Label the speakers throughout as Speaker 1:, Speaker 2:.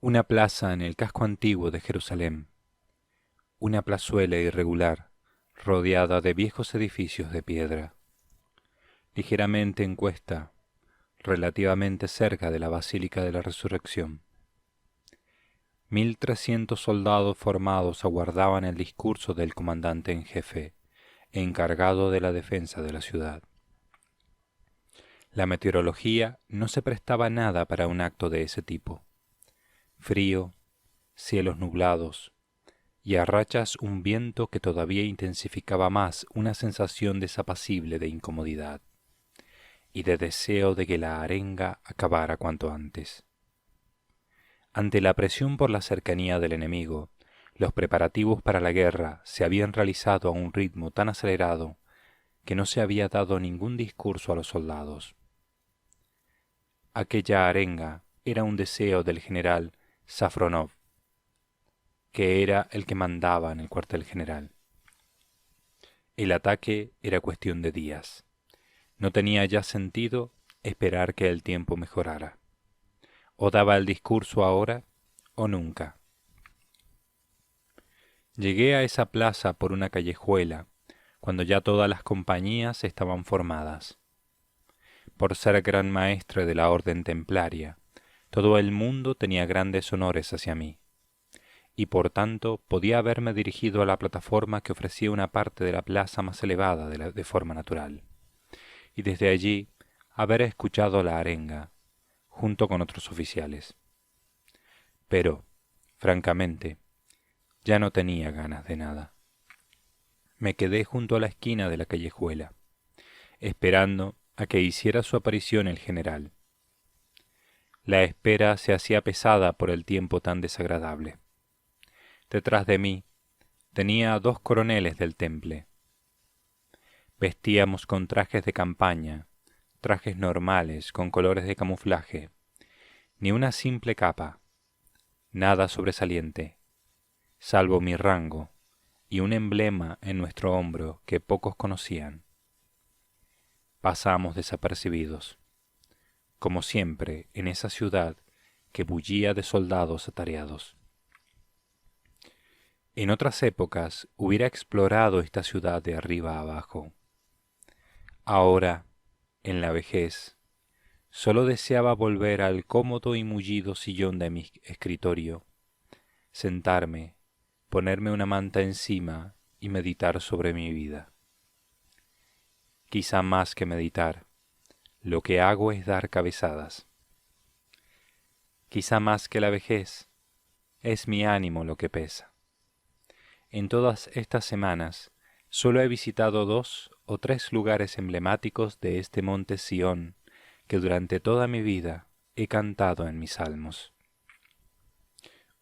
Speaker 1: Una plaza en el casco antiguo de Jerusalén, una plazuela irregular, rodeada de viejos edificios de piedra, ligeramente en cuesta, relativamente cerca de la Basílica de la Resurrección. 1.300 soldados formados aguardaban el discurso del comandante en jefe, encargado de la defensa de la ciudad. La meteorología no se prestaba nada para un acto de ese tipo. Frío, cielos nublados, y a rachas un viento que todavía intensificaba más una sensación desapacible de incomodidad y de deseo de que la arenga acabara cuanto antes. Ante la presión por la cercanía del enemigo, los preparativos para la guerra se habían realizado a un ritmo tan acelerado que no se había dado ningún discurso a los soldados. Aquella arenga era un deseo del general Safronov, que era el que mandaba en el cuartel general. El ataque era cuestión de días. No tenía ya sentido esperar que el tiempo mejorara. O daba el discurso ahora o nunca. Llegué a esa plaza por una callejuela, cuando ya todas las compañías estaban formadas. Por ser gran maestre de la orden templaria, todo el mundo tenía grandes honores hacia mí, y por tanto podía haberme dirigido a la plataforma que ofrecía una parte de la plaza más elevada de forma natural, y desde allí haber escuchado la arenga, junto con otros oficiales. Pero, francamente, ya no tenía ganas de nada. Me quedé junto a la esquina de la callejuela, esperando a que hiciera su aparición el general. La espera se hacía pesada por el tiempo tan desagradable. Detrás de mí tenía a dos coroneles del Temple. Vestíamos con trajes de campaña, trajes normales con colores de camuflaje, ni una simple capa, nada sobresaliente, salvo mi rango y un emblema en nuestro hombro que pocos conocían. Pasamos desapercibidos, como siempre en esa ciudad que bullía de soldados atareados. En otras épocas hubiera explorado esta ciudad de arriba a abajo. Ahora, en la vejez, solo deseaba volver al cómodo y mullido sillón de mi escritorio, sentarme, ponerme una manta encima y meditar sobre mi vida. Quizá más que meditar, lo que hago es dar cabezadas. Quizá más que la vejez, es mi ánimo lo que pesa. En todas estas semanas solo he visitado 2 o 3 lugares emblemáticos de este monte Sión que durante toda mi vida he cantado en mis salmos.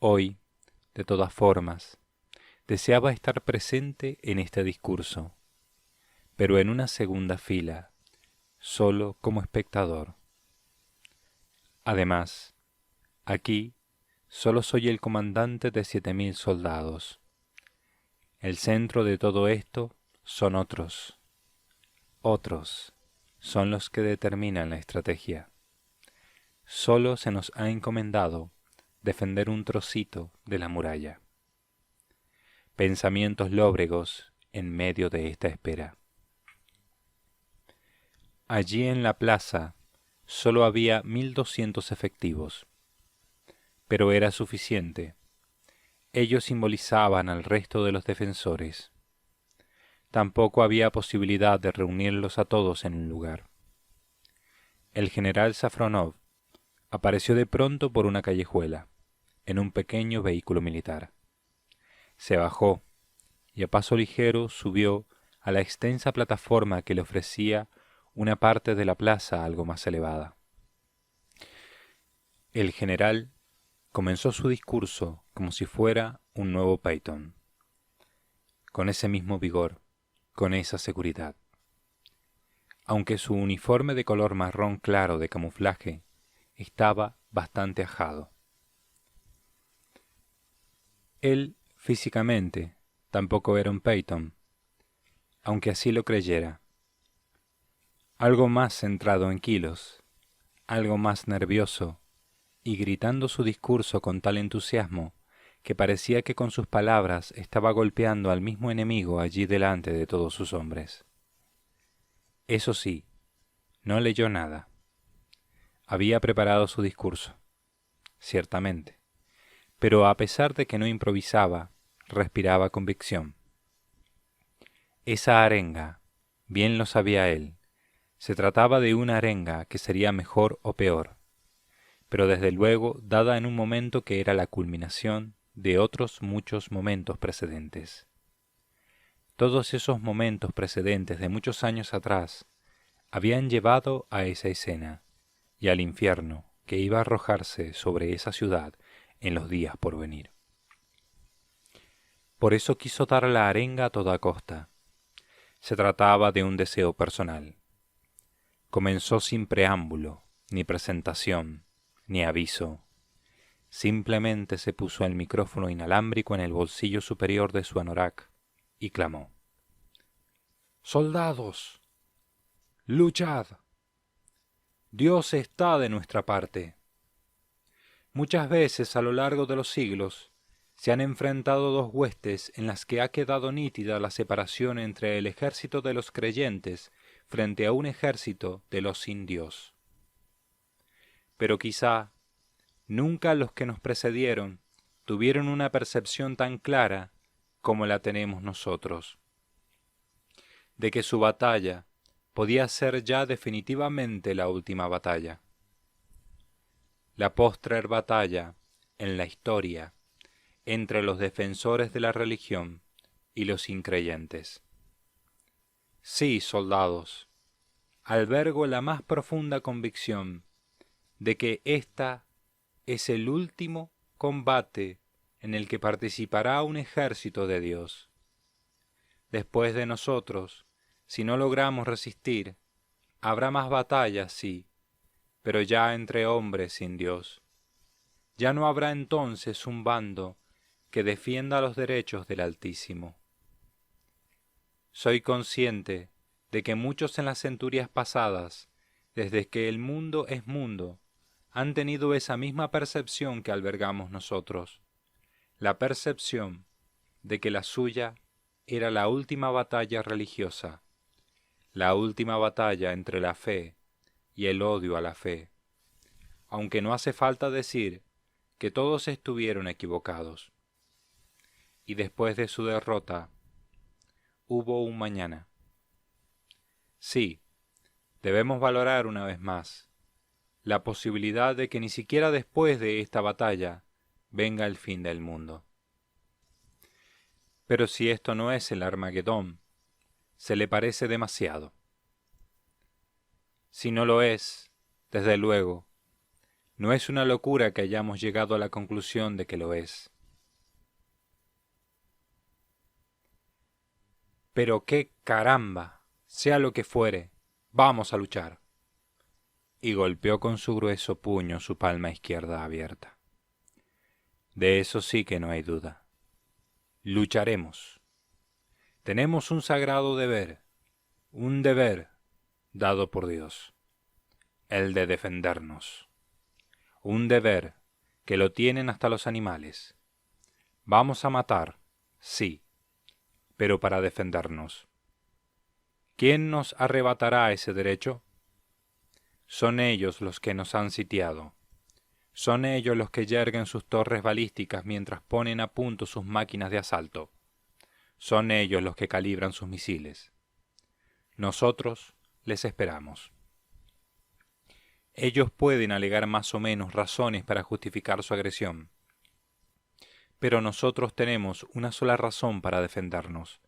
Speaker 1: Hoy, de todas formas, deseaba estar presente en este discurso, pero en una segunda fila, solo como espectador. Además, aquí solo soy el comandante de 7.000 soldados. El centro de todo esto son otros son los que determinan la estrategia. Solo se nos ha encomendado defender un trocito de la muralla. Pensamientos lóbregos en medio de esta espera. Allí en la plaza solo había 1.200 efectivos, pero era suficiente. Ellos simbolizaban al resto de los defensores. Tampoco había posibilidad de reunirlos a todos en un lugar. El general Safronov apareció de pronto por una callejuela, en un pequeño vehículo militar. Se bajó y a paso ligero subió a la extensa plataforma que le ofrecía una parte de la plaza algo más elevada. El general comenzó su discurso como si fuera un nuevo Peyton, con ese mismo vigor, con esa seguridad. Aunque su uniforme de color marrón claro de camuflaje estaba bastante ajado. Él, físicamente, tampoco era un Peyton, aunque así lo creyera. Algo más centrado en kilos, algo más nervioso y gritando su discurso con tal entusiasmo que parecía que con sus palabras estaba golpeando al mismo enemigo allí delante de todos sus hombres. Eso sí, no leyó nada. Había preparado su discurso, ciertamente, pero a pesar de que no improvisaba, respiraba convicción. Esa arenga, bien lo sabía él, se trataba de una arenga que sería mejor o peor, pero desde luego dada en un momento que era la culminación de otros muchos momentos precedentes. Todos esos momentos precedentes de muchos años atrás habían llevado a esa escena y al infierno que iba a arrojarse sobre esa ciudad en los días por venir. Por eso quiso dar la arenga a toda costa. Se trataba de un deseo personal. Comenzó sin preámbulo, ni presentación, ni aviso. Simplemente se puso el micrófono inalámbrico en el bolsillo superior de su anorak y clamó: «¡Soldados! ¡Luchad! Dios está de nuestra parte». Muchas veces a lo largo de los siglos se han enfrentado dos huestes en las que ha quedado nítida la separación entre el ejército de los creyentes frente a un ejército de los sin Dios. Pero quizá nunca los que nos precedieron tuvieron una percepción tan clara como la tenemos nosotros, de que su batalla podía ser ya definitivamente la última batalla. La postrer batalla en la historia entre los defensores de la religión y los increyentes. Sí, soldados, albergo la más profunda convicción de que esta es el último combate en el que participará un ejército de Dios. Después de nosotros, si no logramos resistir, habrá más batallas, sí, pero ya entre hombres sin Dios. Ya no habrá entonces un bando que defienda los derechos del Altísimo. Soy consciente de que muchos en las centurias pasadas, desde que el mundo es mundo, han tenido esa misma percepción que albergamos nosotros, la percepción de que la suya era la última batalla religiosa, la última batalla entre la fe y el odio a la fe, aunque no hace falta decir que todos estuvieron equivocados. Y después de su derrota, hubo un mañana. Sí, debemos valorar una vez más la posibilidad de que ni siquiera después de esta batalla venga el fin del mundo. Pero si esto no es el Armagedón, se le parece demasiado. Si no lo es, desde luego, no es una locura que hayamos llegado a la conclusión de que lo es. Pero qué caramba, sea lo que fuere, vamos a luchar. Y golpeó con su grueso puño su palma izquierda abierta. De eso sí que no hay duda. Lucharemos. Tenemos un sagrado deber, un deber dado por Dios, el de defendernos. Un deber que lo tienen hasta los animales. Vamos a matar, sí, pero para defendernos. ¿Quién nos arrebatará ese derecho? Son ellos los que nos han sitiado. Son ellos los que yerguen sus torres balísticas mientras ponen a punto sus máquinas de asalto. Son ellos los que calibran sus misiles. Nosotros les esperamos. Ellos pueden alegar más o menos razones para justificar su agresión. Pero nosotros tenemos una sola razón para defendernos: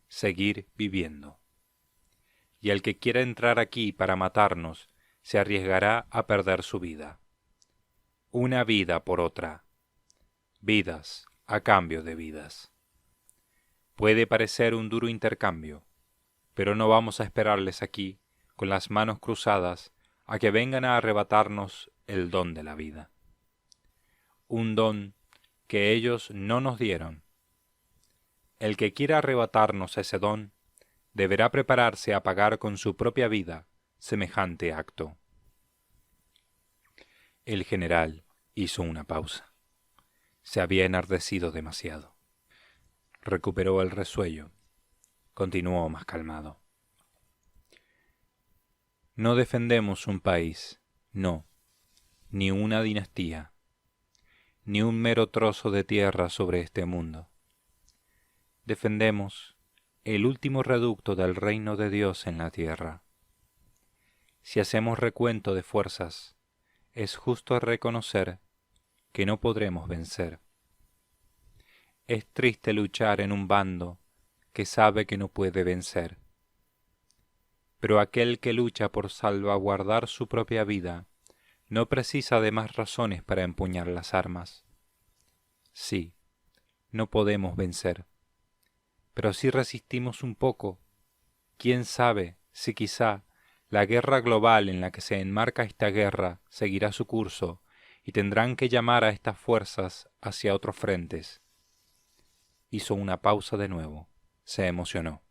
Speaker 1: seguir viviendo. Y el que quiera entrar aquí para matarnos se arriesgará a perder su vida. Una vida por otra. Vidas a cambio de vidas. Puede parecer un duro intercambio, pero no vamos a esperarles aquí, con las manos cruzadas, a que vengan a arrebatarnos el don de la vida. Un don que ellos no nos dieron. El que quiera arrebatarnos ese don, deberá prepararse a pagar con su propia vida semejante acto. El general hizo una pausa. Se había enardecido demasiado. Recuperó el resuello. Continuó más calmado. No defendemos un país, no, ni una dinastía, ni un mero trozo de tierra sobre este mundo. Defendemos el último reducto del reino de Dios en la tierra. Si hacemos recuento de fuerzas, es justo reconocer que no podremos vencer. Es triste luchar en un bando que sabe que no puede vencer. Pero aquel que lucha por salvaguardar su propia vida no precisa de más razones para empuñar las armas. Sí, no podemos vencer. Pero si resistimos un poco, quién sabe si quizá la guerra global en la que se enmarca esta guerra seguirá su curso y tendrán que llamar a estas fuerzas hacia otros frentes. Hizo una pausa de nuevo, se emocionó.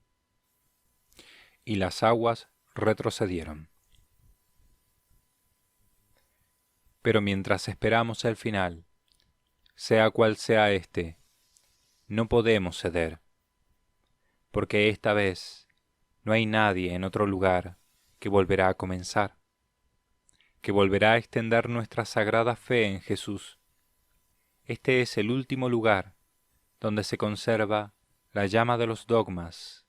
Speaker 1: Y las aguas retrocedieron. Pero mientras esperamos el final, sea cual sea este, no podemos ceder, porque esta vez no hay nadie en otro lugar que volverá a comenzar, que volverá a extender nuestra sagrada fe en Jesús. Este es el último lugar donde se conserva la llama de los dogmas.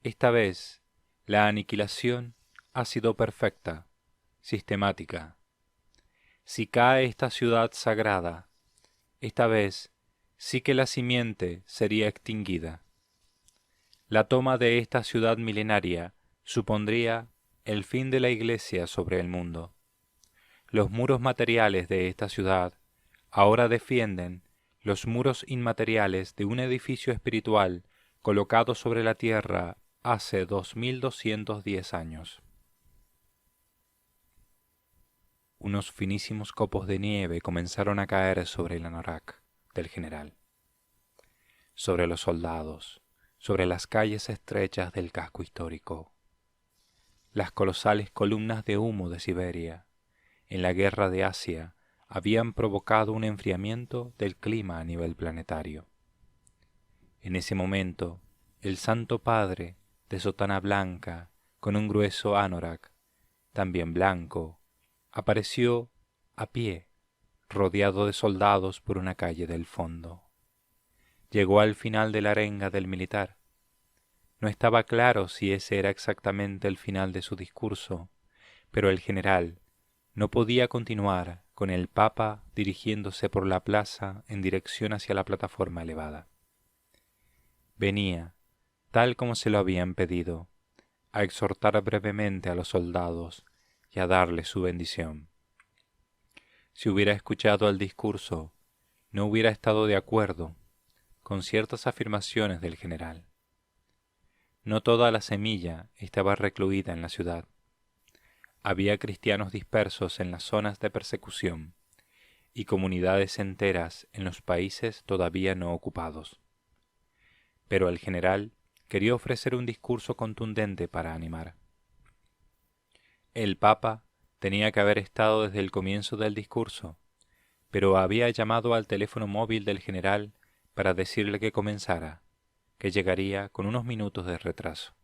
Speaker 1: Esta vez la aniquilación ha sido perfecta, sistemática. Si cae esta ciudad sagrada, esta vez sí que la simiente sería extinguida. La toma de esta ciudad milenaria supondría el fin de la Iglesia sobre el mundo. Los muros materiales de esta ciudad ahora defienden los muros inmateriales de un edificio espiritual colocado sobre la tierra hace 2210 años. Unos finísimos copos de nieve comenzaron a caer sobre el anorak del general, sobre los soldados, sobre las calles estrechas del casco histórico. Las colosales columnas de humo de Siberia, en la guerra de Asia, habían provocado un enfriamiento del clima a nivel planetario. En ese momento, el Santo Padre, de sotana blanca, con un grueso anorak, también blanco, apareció a pie, rodeado de soldados por una calle del fondo. Llegó al final de la arenga del militar. No estaba claro si ese era exactamente el final de su discurso, pero el general no podía continuar con el Papa dirigiéndose por la plaza en dirección hacia la plataforma elevada. Venía, tal como se lo habían pedido, a exhortar brevemente a los soldados y a darles su bendición. Si hubiera escuchado el discurso, no hubiera estado de acuerdo con ciertas afirmaciones del general. No toda la semilla estaba recluida en la ciudad. Había cristianos dispersos en las zonas de persecución y comunidades enteras en los países todavía no ocupados. Pero el general quería ofrecer un discurso contundente para animar. El Papa tenía que haber estado desde el comienzo del discurso, pero había llamado al teléfono móvil del general para decirle que comenzara, que llegaría con unos minutos de retraso.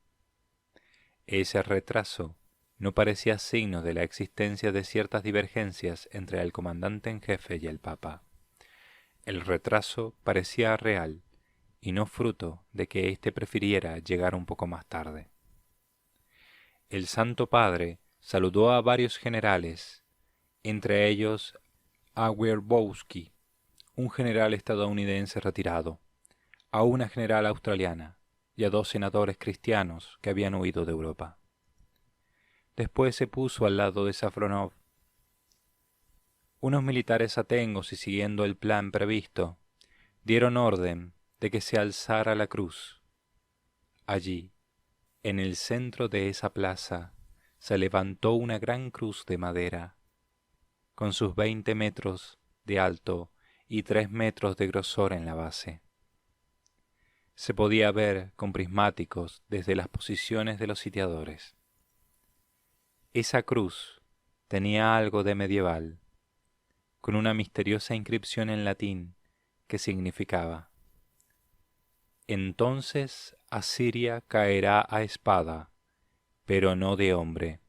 Speaker 1: Ese retraso no parecía signo de la existencia de ciertas divergencias entre el comandante en jefe y el Papa. El retraso parecía real y no fruto de que éste prefiriera llegar un poco más tarde. El Santo Padre saludó a varios generales, entre ellos a Werbowski, un general estadounidense retirado, a una general australiana y a 2 senadores cristianos que habían huido de Europa. Después se puso al lado de Safronov. Unos militares atengos y siguiendo el plan previsto, dieron orden de que se alzara la cruz. Allí, en el centro de esa plaza, se levantó una gran cruz de madera, con sus 20 metros de alto y 3 metros de grosor en la base. Se podía ver con prismáticos desde las posiciones de los sitiadores. Esa cruz tenía algo de medieval, con una misteriosa inscripción en latín que significaba: Entonces Asiria caerá a espada, pero no de hombre.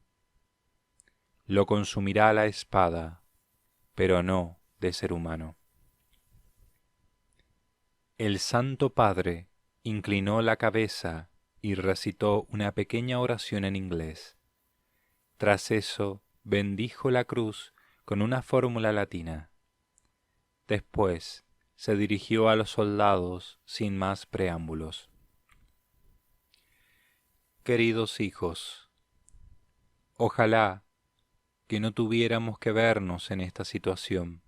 Speaker 1: Lo consumirá la espada, pero no de ser humano. El Santo Padre inclinó la cabeza y recitó una pequeña oración en inglés. Tras eso, bendijo la cruz con una fórmula latina. Después, se dirigió a los soldados sin más preámbulos. Queridos hijos, ojalá que no tuviéramos que vernos en esta situación,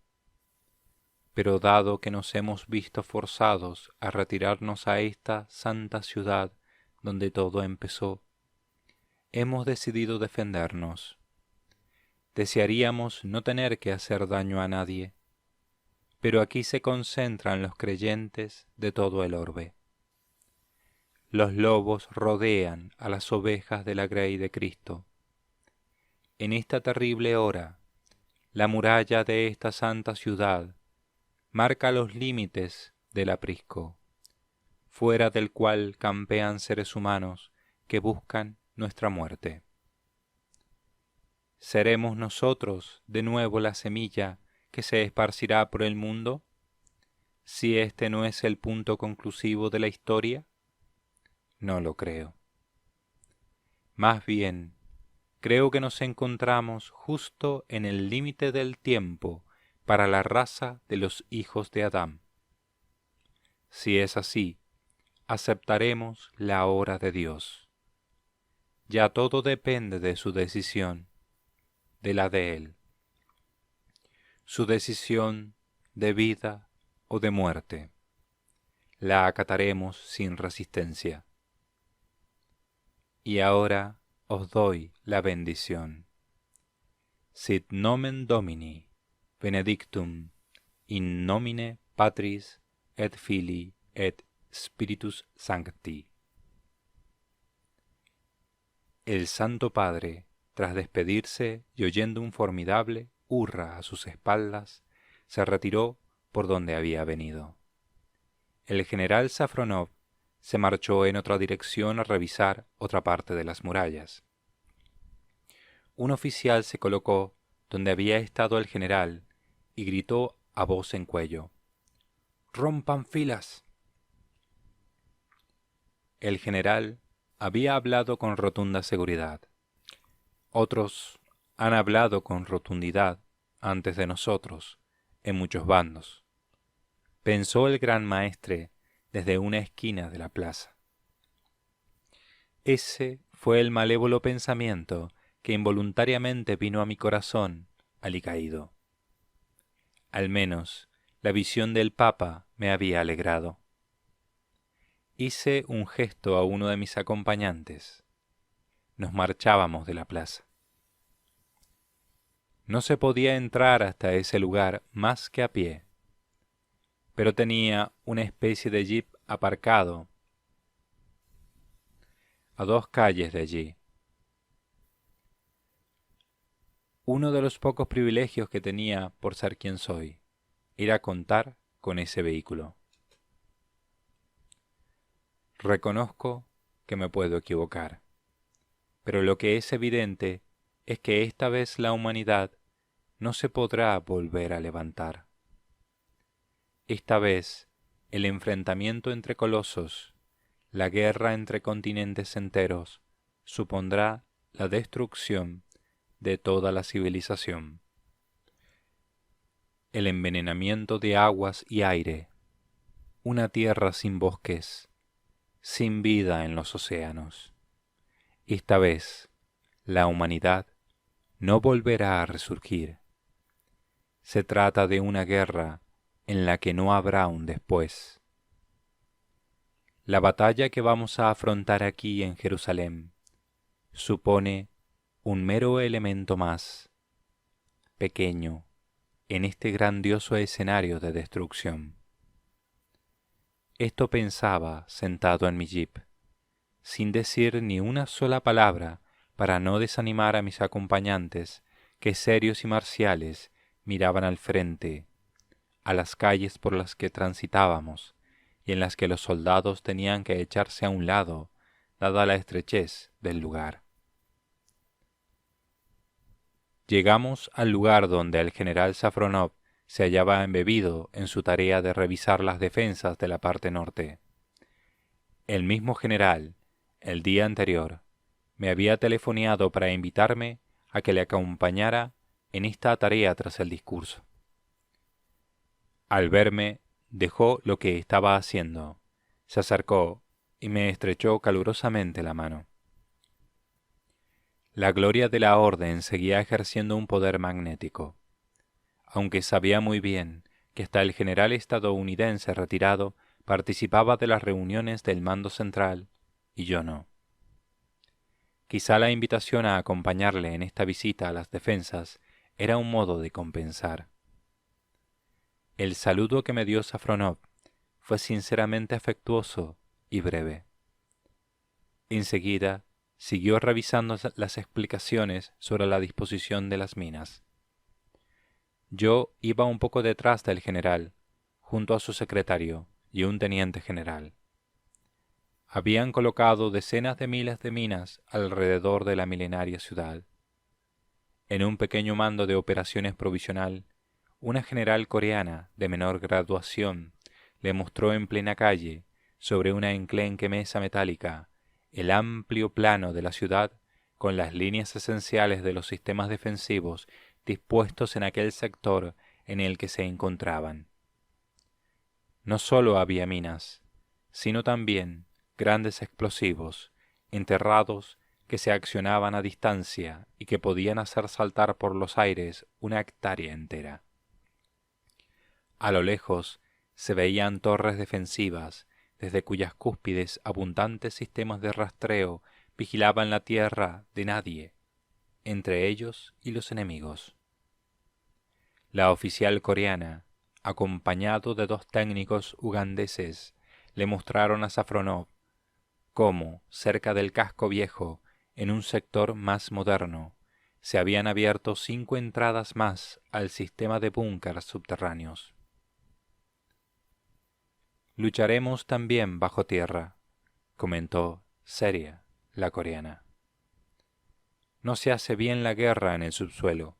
Speaker 1: pero dado que nos hemos visto forzados a retirarnos a esta santa ciudad donde todo empezó, hemos decidido defendernos. Desearíamos no tener que hacer daño a nadie, pero aquí se concentran los creyentes de todo el orbe. Los lobos rodean a las ovejas de la grey de Cristo. En esta terrible hora, la muralla de esta santa ciudad marca los límites del aprisco, fuera del cual campean seres humanos que buscan nuestra muerte. ¿Seremos nosotros de nuevo la semilla que se esparcirá por el mundo, si este no es el punto conclusivo de la historia? No lo creo. Más bien, creo que nos encontramos justo en el límite del tiempo para la raza de los hijos de Adán. Si es así, aceptaremos la hora de Dios. Ya todo depende de su decisión, de la de Él. Su decisión de vida o de muerte, la acataremos sin resistencia. Y ahora os doy la bendición. Sit nomen Domini, benedictum, in nomine Patris et Filii et Spiritus Sancti. El Santo Padre, tras despedirse y oyendo un formidable hurra a sus espaldas, se retiró por donde había venido. El general Safronov se marchó en otra dirección a revisar otra parte de las murallas. Un oficial se colocó donde había estado el general y gritó a voz en cuello: ¡Rompan filas! El general había hablado con rotunda seguridad. Otros han hablado con rotundidad antes de nosotros, en muchos bandos, pensó el gran maestre desde una esquina de la plaza. Ese fue el malévolo pensamiento que involuntariamente vino a mi corazón alicaído. Al menos la visión del Papa me había alegrado. Hice un gesto a uno de mis acompañantes. Nos marchábamos de la plaza. No se podía entrar hasta ese lugar más que a pie, pero tenía una especie de jeep aparcado a 2 calles de allí. Uno de los pocos privilegios que tenía por ser quien soy era contar con ese vehículo. Reconozco que me puedo equivocar, pero lo que es evidente es que esta vez la humanidad no se podrá volver a levantar. Esta vez el enfrentamiento entre colosos, la guerra entre continentes enteros, supondrá la destrucción de toda la civilización. El envenenamiento de aguas y aire, una tierra sin bosques, sin vida en los océanos. Esta vez la humanidad no volverá a resurgir. Se trata de una guerra en la que no habrá un después. La batalla que vamos a afrontar aquí en Jerusalén supone un mero elemento más, pequeño, en este grandioso escenario de destrucción. Esto pensaba sentado en mi jeep, sin decir ni una sola palabra para no desanimar a mis acompañantes, que serios y marciales miraban al frente, a las calles por las que transitábamos y en las que los soldados tenían que echarse a un lado, dada la estrechez del lugar. Llegamos al lugar donde el general Safronov se hallaba embebido en su tarea de revisar las defensas de la parte norte. El mismo general, el día anterior, me había telefoneado para invitarme a que le acompañara en esta tarea tras el discurso. Al verme, dejó lo que estaba haciendo, se acercó y me estrechó calurosamente la mano. La gloria de la orden seguía ejerciendo un poder magnético, aunque sabía muy bien que hasta el general estadounidense retirado participaba de las reuniones del mando central y yo no. Quizá la invitación a acompañarle en esta visita a las defensas era un modo de compensar. El saludo que me dio Safronov fue sinceramente afectuoso y breve. Enseguida siguió revisando las explicaciones sobre la disposición de las minas. Yo iba un poco detrás del general, junto a su secretario y un teniente general. Habían colocado decenas de miles de minas alrededor de la milenaria ciudad. En un pequeño mando de operaciones provisional, una general coreana de menor graduación le mostró en plena calle, sobre una enclenque mesa metálica, el amplio plano de la ciudad con las líneas esenciales de los sistemas defensivos dispuestos en aquel sector en el que se encontraban. No sólo había minas, sino también grandes explosivos, enterrados que se accionaban a distancia y que podían hacer saltar por los aires una hectárea entera. A lo lejos se veían torres defensivas, desde cuyas cúspides abundantes sistemas de rastreo vigilaban la tierra de nadie, entre ellos y los enemigos. La oficial coreana, acompañado de dos técnicos ugandeses, le mostraron a Safronov cómo, cerca del casco viejo, en un sector más moderno, se habían abierto 5 entradas más al sistema de búnkers subterráneos. Lucharemos también bajo tierra, comentó seria la coreana. No se hace bien la guerra en el subsuelo,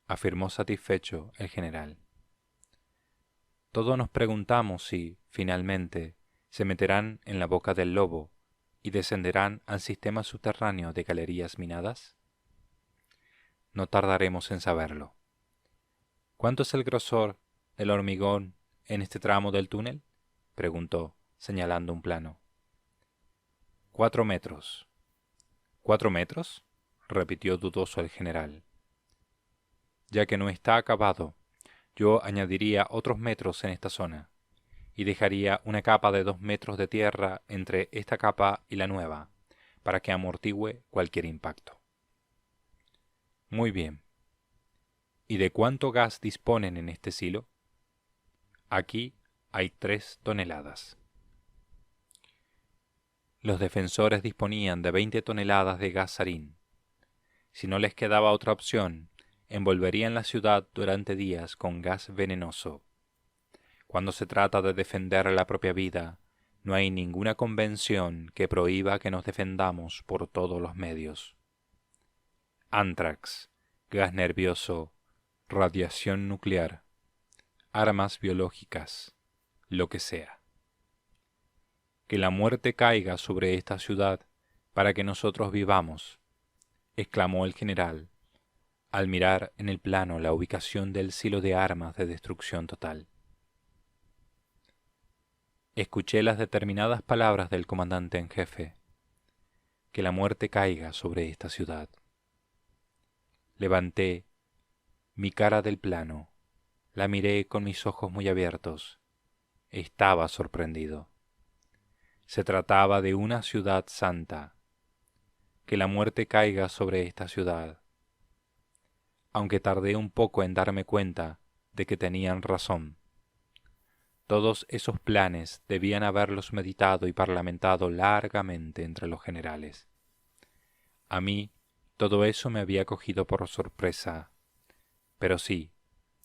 Speaker 1: afirmó satisfecho el general. Todos nos preguntamos si, finalmente, se meterán en la boca del lobo y descenderán al sistema subterráneo de galerías minadas. No tardaremos en saberlo. ¿Cuánto es el grosor del hormigón en este tramo del túnel?, preguntó, señalando un plano. 4 metros. ¿4 metros?, repitió dudoso el general. Ya que no está acabado, yo añadiría otros metros en esta zona, y dejaría una capa de 2 metros de tierra entre esta capa y la nueva, para que amortigüe cualquier impacto. Muy bien. ¿Y de cuánto gas disponen en este silo? Aquí hay 3 toneladas. Los defensores disponían de 20 toneladas de gas sarín. Si no les quedaba otra opción, envolverían la ciudad durante días con gas venenoso. Cuando se trata de defender la propia vida, no hay ninguna convención que prohíba que nos defendamos por todos los medios. Antrax, gas nervioso, radiación nuclear, armas biológicas, lo que sea. Que la muerte caiga sobre esta ciudad para que nosotros vivamos, exclamó el general, al mirar en el plano la ubicación del silo de armas de destrucción total. Escuché las determinadas palabras del comandante en jefe. Que la muerte caiga sobre esta ciudad. Levanté mi cara del plano, la miré con mis ojos muy abiertos. Estaba sorprendido. Se trataba de una ciudad santa. Que la muerte caiga sobre esta ciudad. Aunque tardé un poco en darme cuenta de que tenían razón. Todos esos planes debían haberlos meditado y parlamentado largamente entre los generales. A mí todo eso me había cogido por sorpresa, pero sí,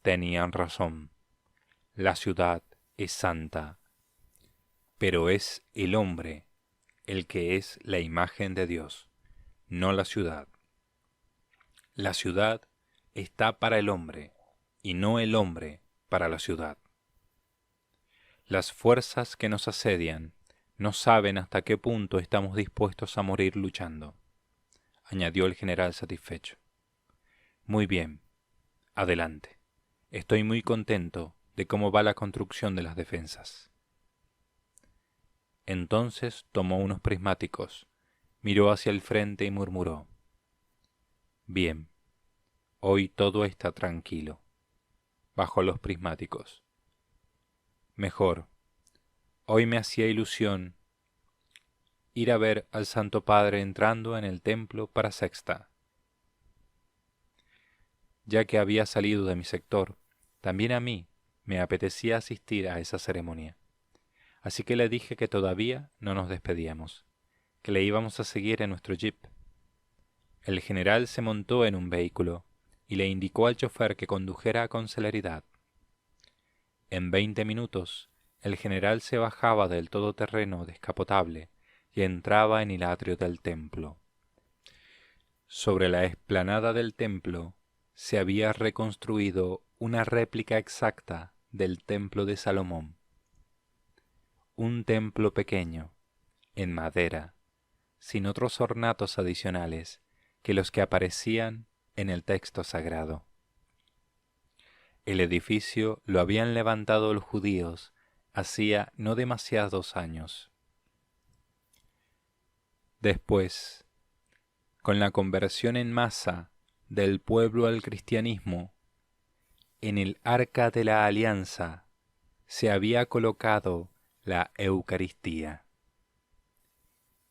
Speaker 1: tenían razón. La ciudad es santa, pero es el hombre el que es la imagen de Dios, no la ciudad. La ciudad está para el hombre y no el hombre para la ciudad. Las fuerzas que nos asedian no saben hasta qué punto estamos dispuestos a morir luchando, añadió el general satisfecho. Muy bien, adelante. Estoy muy contento de cómo va la construcción de las defensas. Entonces tomó unos prismáticos, miró hacia el frente y murmuró: Bien, hoy todo está tranquilo. Bajó los prismáticos. Mejor, hoy me hacía ilusión ir a ver al Santo Padre entrando en el templo para sexta. Ya que había salido de mi sector, también a mí me apetecía asistir a esa ceremonia. Así que le dije que todavía no nos despedíamos, que le íbamos a seguir en nuestro jeep. El general se montó en un vehículo y le indicó al chofer que condujera con celeridad. En 20 minutos, el general se bajaba del todoterreno descapotable y entraba en el atrio del templo. Sobre la explanada del templo se había reconstruido una réplica exacta del templo de Salomón. Un templo pequeño, en madera, sin otros ornatos adicionales que los que aparecían en el texto sagrado. El edificio lo habían levantado los judíos hacía no demasiados años. Después, con la conversión en masa del pueblo al cristianismo, en el Arca de la Alianza se había colocado la Eucaristía.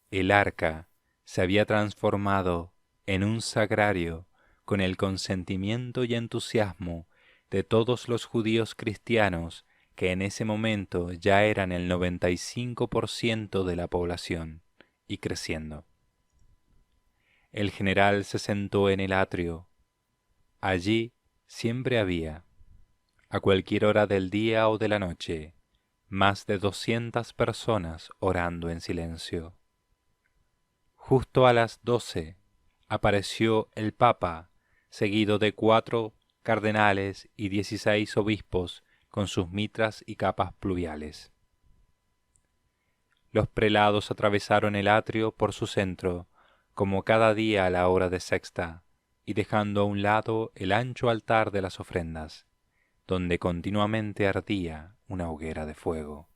Speaker 1: El arca se había transformado en un sagrario con el consentimiento y entusiasmo de todos los judíos cristianos que en ese momento ya eran el 95% de la población y creciendo. El general se sentó en el atrio. Allí siempre había, a cualquier hora del día o de la noche, más de 200 personas orando en silencio. Justo a las 12 apareció el Papa, seguido de 4 cardenales y 16 obispos con sus mitras y capas pluviales. Los prelados atravesaron el atrio por su centro, como cada día a la hora de sexta, y dejando a un lado el ancho altar de las ofrendas, donde continuamente ardía una hoguera de fuego.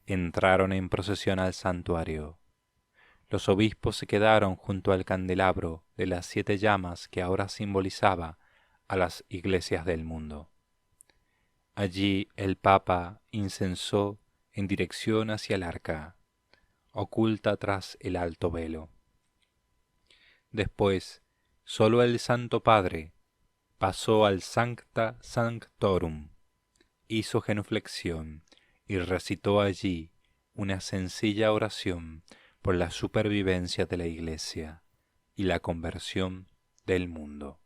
Speaker 1: Entraron en procesión al santuario. Los obispos se quedaron junto al candelabro de las 7 llamas que ahora simbolizaba a las iglesias del mundo. Allí el Papa incensó en dirección hacia el arca, oculta tras el alto velo. Después, sólo el Santo Padre pasó al Sancta Sanctorum, hizo genuflexión y recitó allí una sencilla oración por la supervivencia de la Iglesia y la conversión del mundo.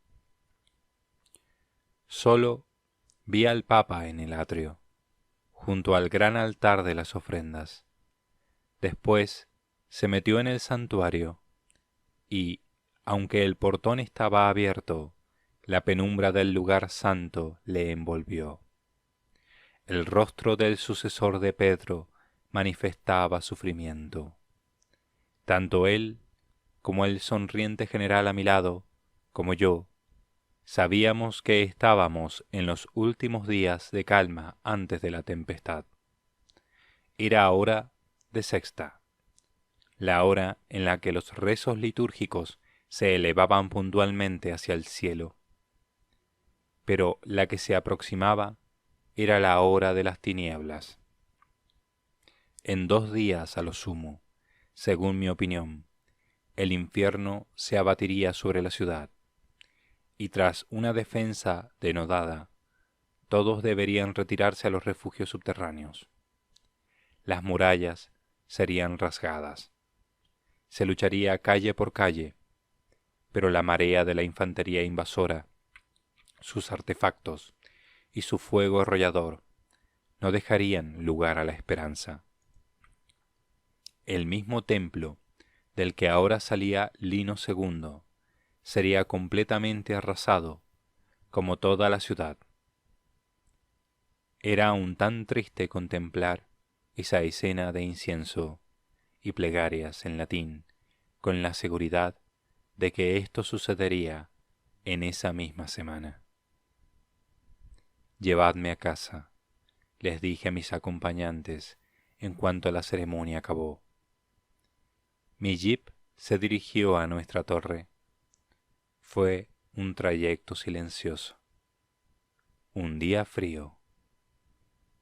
Speaker 1: Solo vi al Papa en el atrio, junto al gran altar de las ofrendas. Después se metió en el santuario y, aunque el portón estaba abierto, la penumbra del lugar santo le envolvió. El rostro del sucesor de Pedro manifestaba sufrimiento. Tanto él como el sonriente general a mi lado, como yo, sabíamos que estábamos en los últimos días de calma antes de la tempestad. Era hora de sexta, la hora en la que los rezos litúrgicos se elevaban puntualmente hacia el cielo. Pero la que se aproximaba era la hora de las tinieblas. En 2 días a lo sumo, según mi opinión, el infierno se abatiría sobre la ciudad, y tras una defensa denodada, todos deberían retirarse a los refugios subterráneos. Las murallas serían rasgadas. Se lucharía calle por calle, pero la marea de la infantería invasora, sus artefactos y su fuego arrollador no dejarían lugar a la esperanza. El mismo templo del que ahora salía Lino II sería completamente arrasado, como toda la ciudad. Era aún tan triste contemplar esa escena de incienso y plegarias en latín, con la seguridad de que esto sucedería en esa misma semana. «Llevadme a casa», les dije a mis acompañantes en cuanto la ceremonia acabó. Mi jeep se dirigió a nuestra torre. Fue un trayecto silencioso. Un día frío,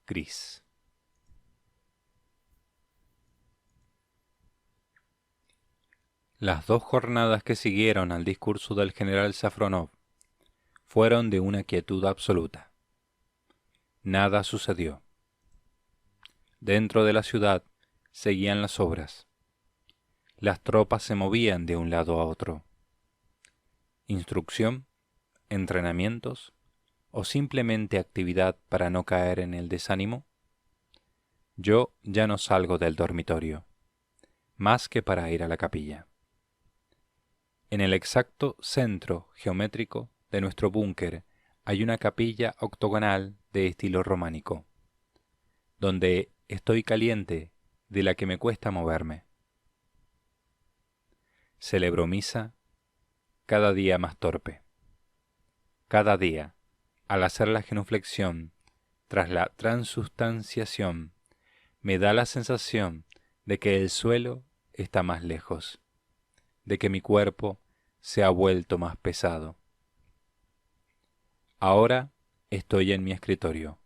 Speaker 1: gris. Las 2 jornadas que siguieron al discurso del general Safronov fueron de una quietud absoluta. Nada sucedió. Dentro de la ciudad seguían las obras. Las tropas se movían de un lado a otro. Instrucción, entrenamientos o simplemente actividad para no caer en el desánimo. Yo ya no salgo del dormitorio, más que para ir a la capilla. En el exacto centro geométrico de nuestro búnker hay una capilla octogonal de estilo románico, donde estoy caliente de la que me cuesta moverme. Celebro misa cada día más torpe. Cada día, al hacer la genuflexión, tras la transustanciación, me da la sensación de que el suelo está más lejos, de que mi cuerpo se ha vuelto más pesado. Ahora estoy en mi escritorio.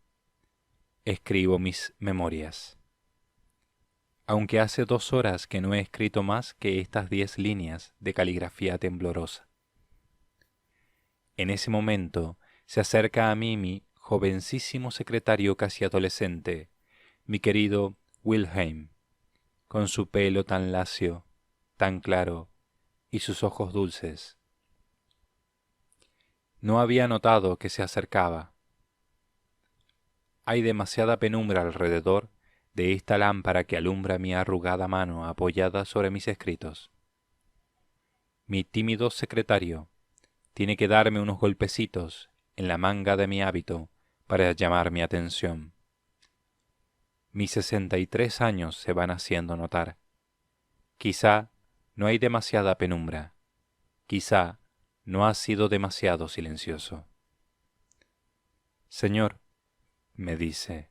Speaker 1: Escribo mis memorias. Aunque hace 2 horas que no he escrito más que estas 10 líneas de caligrafía temblorosa. En ese momento se acerca a mí mi jovencísimo secretario casi adolescente, mi querido Wilhelm, con su pelo tan lacio, tan claro, y sus ojos dulces. No había notado que se acercaba. Hay demasiada penumbra alrededor de esta lámpara que alumbra mi arrugada mano apoyada sobre mis escritos. Mi tímido secretario tiene que darme unos golpecitos en la manga de mi hábito para llamar mi atención. Mis 63 años se van haciendo notar. Quizá no hay demasiada penumbra. Quizá no ha sido demasiado silencioso. Señor, me dice,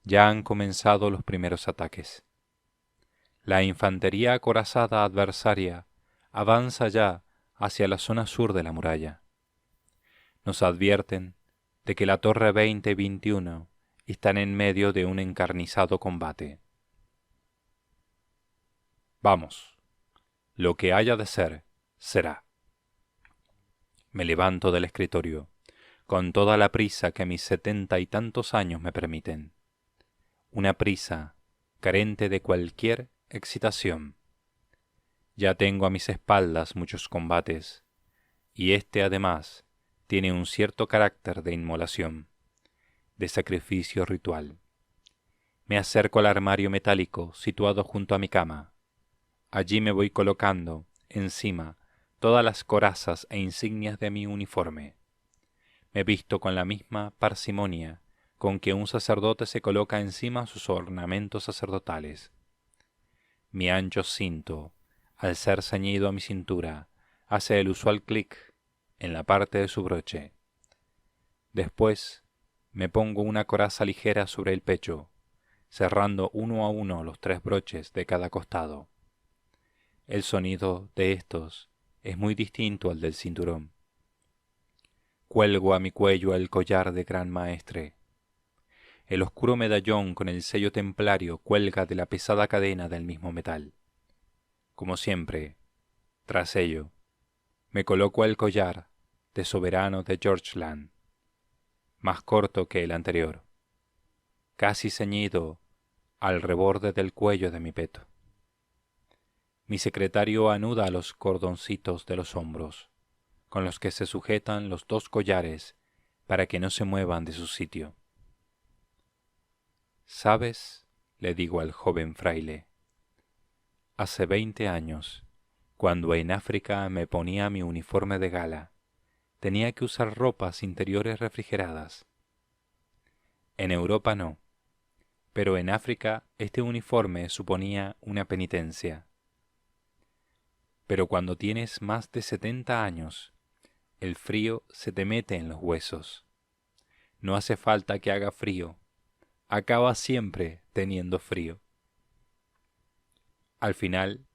Speaker 1: ya han comenzado los primeros ataques. La infantería acorazada adversaria avanza ya hacia la zona sur de la muralla. Nos advierten de que la torre 20 y 21 están en medio de un encarnizado combate. Vamos, lo que haya de ser, será. Me levanto del escritorio, con toda la prisa que mis 70 y tantos años me permiten. Una prisa carente de cualquier excitación. Ya tengo a mis espaldas muchos combates, y este además tiene un cierto carácter de inmolación, de sacrificio ritual. Me acerco al armario metálico situado junto a mi cama. Allí me voy colocando encima todas las corazas e insignias de mi uniforme. Me visto con la misma parsimonia con que un sacerdote se coloca encima sus ornamentos sacerdotales. Mi ancho cinto, al ser ceñido a mi cintura, hace el usual clic en la parte de su broche. Después me pongo una coraza ligera sobre el pecho, cerrando uno a uno los 3 broches de cada costado. El sonido de estos es muy distinto al del cinturón. Cuelgo a mi cuello el collar de gran maestre. El oscuro medallón con el sello templario cuelga de la pesada cadena del mismo metal. Como siempre, tras ello, me coloco el collar de soberano de Georgeland, más corto que el anterior, casi ceñido al reborde del cuello de mi peto. Mi secretario anuda los cordoncitos de los hombros, con los que se sujetan los 2 collares para que no se muevan de su sitio. ¿Sabes?, le digo al joven fraile, hace 20 años, cuando en África me ponía mi uniforme de gala, tenía que usar ropas interiores refrigeradas. En Europa no, pero en África este uniforme suponía una penitencia. Pero cuando tienes más de 70 años, el frío se te mete en los huesos. No hace falta que haga frío, acaba siempre teniendo frío. Al final,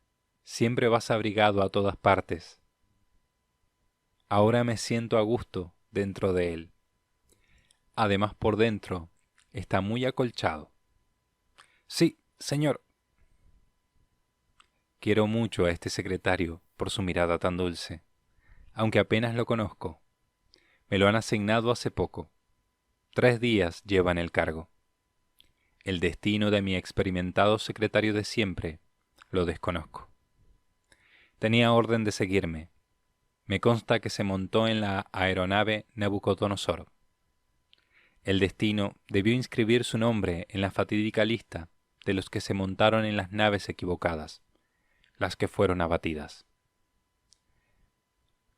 Speaker 1: siempre vas abrigado a todas partes. Ahora me siento a gusto dentro de él. Además, por dentro está muy acolchado. Sí, señor. Quiero mucho a este secretario por su mirada tan dulce, aunque apenas lo conozco. Me lo han asignado hace poco. 3 días lleva en el cargo. El destino de mi experimentado secretario de siempre lo desconozco. Tenía orden de seguirme. Me consta que se montó en la aeronave Nabucodonosor. El destino debió inscribir su nombre en la fatídica lista de los que se montaron en las naves equivocadas, las que fueron abatidas.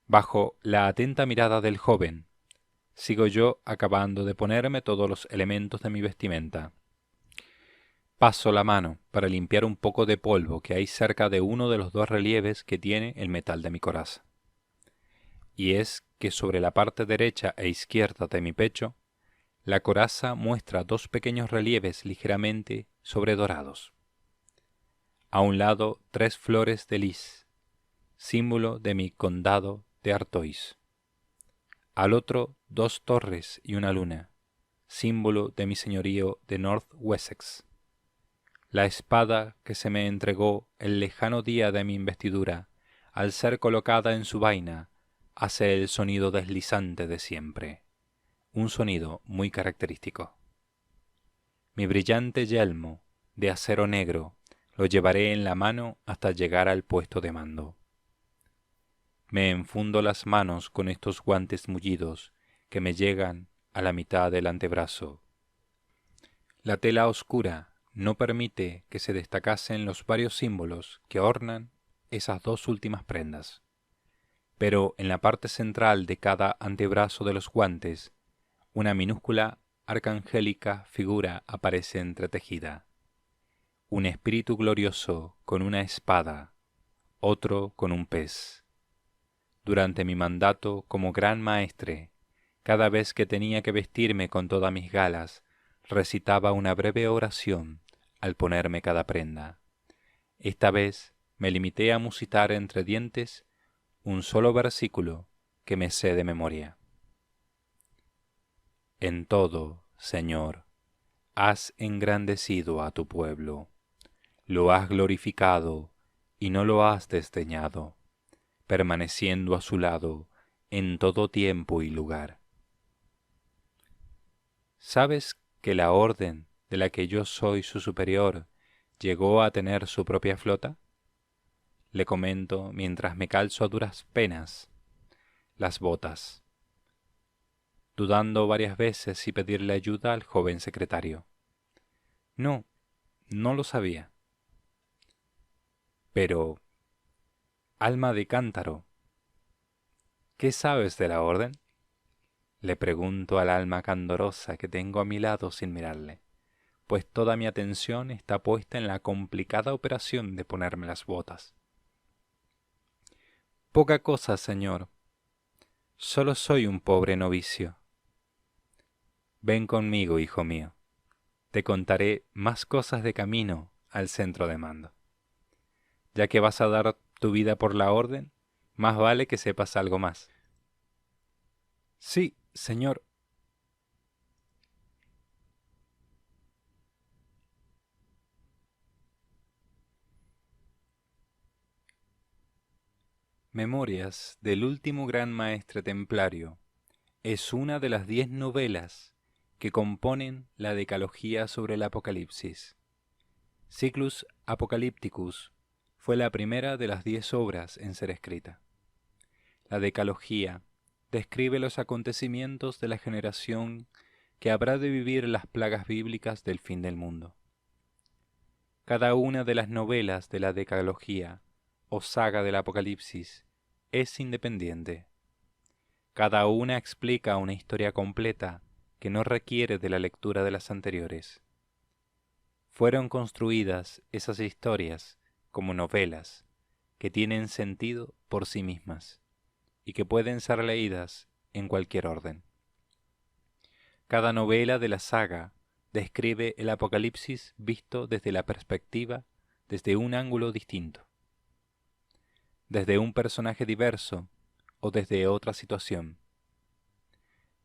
Speaker 1: Bajo la atenta mirada del joven, sigo yo acabando de ponerme todos los elementos de mi vestimenta. Paso la mano para limpiar un poco de polvo que hay cerca de uno de los 2 relieves que tiene el metal de mi coraza. Y es que sobre la parte derecha e izquierda de mi pecho, la coraza muestra 2 pequeños relieves ligeramente sobredorados. A un lado 3 flores de lis, símbolo de mi condado de Artois. Al otro 2 torres y una luna, símbolo de mi señorío de North Wessex. La espada que se me entregó el lejano día de mi investidura, al ser colocada en su vaina, hace el sonido deslizante de siempre, un sonido muy característico. Mi brillante yelmo, de acero negro, lo llevaré en la mano hasta llegar al puesto de mando. Me enfundo las manos con estos guantes mullidos que me llegan a la mitad del antebrazo. La tela oscura no permite que se destacasen los varios símbolos que ornan esas 2 últimas prendas, pero en la parte central de cada antebrazo de los guantes, una minúscula arcangélica figura aparece entretejida. Un espíritu glorioso con una espada, otro con un pez. Durante mi mandato como gran maestre, cada vez que tenía que vestirme con todas mis galas, recitaba una breve oración al ponerme cada prenda. Esta vez me limité a musitar entre dientes un solo versículo que me sé de memoria. En todo, Señor, has engrandecido a tu pueblo, lo has glorificado y no lo has desdeñado, permaneciendo a su lado en todo tiempo y lugar. ¿Sabes que la orden de la que yo soy su superior llegó a tener su propia flota? Le comento mientras me calzo a duras penas las botas, dudando varias veces si pedirle ayuda al joven secretario. No, no lo sabía. Pero, alma de cántaro, ¿qué sabes de la orden? Le pregunto al alma candorosa que tengo a mi lado sin mirarle, pues toda mi atención está puesta en la complicada operación de ponerme las botas. Poca cosa, señor. Solo soy un pobre novicio. Ven conmigo, hijo mío. Te contaré más cosas de camino al centro de mando. Ya que vas a dar tu vida por la orden, más vale que sepas algo más. Sí, señor. Memorias del último gran maestre templario es una de las 10 novelas que componen la decalogía sobre el Apocalipsis. Cyclus Apocalypticus fue la primera de las 10 obras en ser escrita. La decalogía describe los acontecimientos de la generación que habrá de vivir las plagas bíblicas del fin del mundo. Cada una de las novelas de la Decalogía o saga del Apocalipsis es independiente. Cada una explica una historia completa que no requiere de la lectura de las anteriores. Fueron construidas esas historias como novelas que tienen sentido por sí mismas y que pueden ser leídas en cualquier orden. Cada novela de la saga describe el Apocalipsis visto desde la perspectiva, desde un ángulo distinto, desde un personaje diverso o desde otra situación.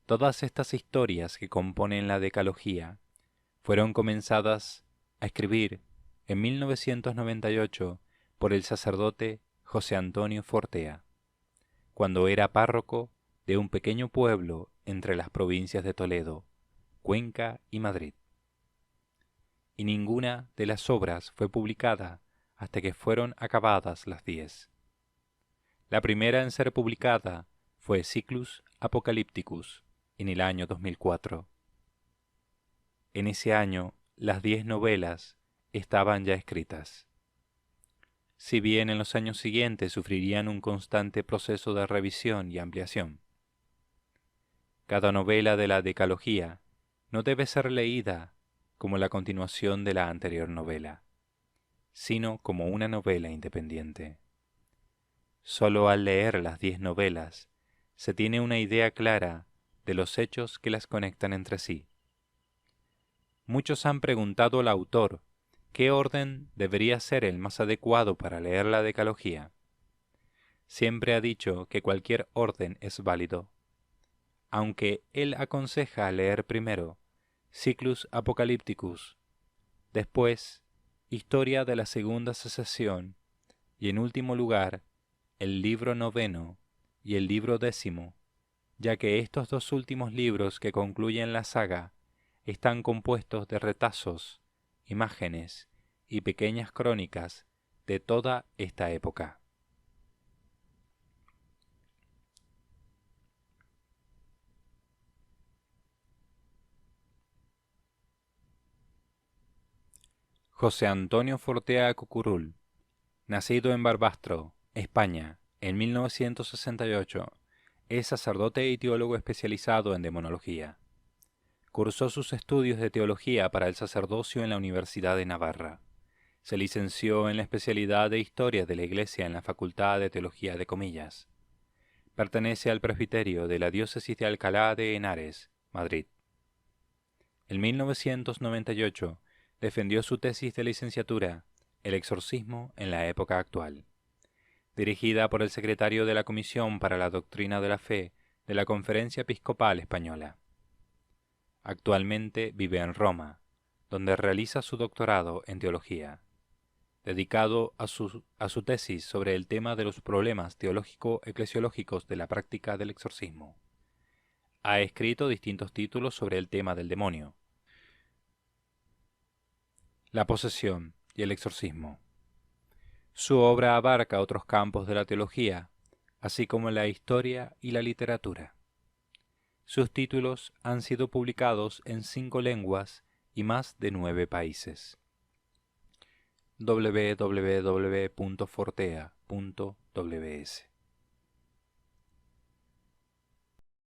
Speaker 1: Todas estas historias que componen la Decalogía fueron comenzadas a escribir en 1998 por el sacerdote José Antonio Fortea, cuando era párroco de un pequeño pueblo entre las provincias de Toledo, Cuenca y Madrid. Y ninguna de las obras fue publicada hasta que fueron acabadas las 10. La primera en ser publicada fue Cyclus Apocalypticus en el año 2004. En ese año, las 10 novelas estaban ya escritas. Si bien en los años siguientes sufrirían un constante proceso de revisión y ampliación. Cada novela de la Decalogía no debe ser leída como la continuación de la anterior novela, sino como una novela independiente. Solo al leer las 10 novelas se tiene una idea clara de los hechos que las conectan entre sí. Muchos han preguntado al autor qué orden debería ser el más adecuado para leer la Decalogía. Siempre ha dicho que cualquier orden es válido, aunque él aconseja leer primero Cyclus Apocalypticus, después Historia de la Segunda Secesión y en último lugar el libro 9 y el libro 10, ya que estos dos últimos libros que concluyen la saga están compuestos de retazos, imágenes y pequeñas crónicas de toda esta época. José Antonio Fortea Cucurul, nacido en Barbastro, España, en 1968, es sacerdote y teólogo especializado en demonología. Cursó sus estudios de teología para el sacerdocio en la Universidad de Navarra. Se licenció en la especialidad de Historia de la Iglesia en la Facultad de Teología de Comillas. Pertenece al presbiterio de la Diócesis de Alcalá de Henares, Madrid. En 1998 defendió su tesis de licenciatura, El exorcismo en la época actual, dirigida por el secretario de la Comisión para la Doctrina de la Fe de la Conferencia Episcopal Española. Actualmente vive en Roma, donde realiza su doctorado en teología, dedicado a su tesis sobre el tema de los problemas teológico-eclesiológicos de la práctica del exorcismo. Ha escrito distintos títulos sobre el tema del demonio, la posesión y el exorcismo. Su obra abarca otros campos de la teología, así como la historia y la literatura. Sus títulos han sido publicados en 5 lenguas y más de 9 países. www.fortea.ws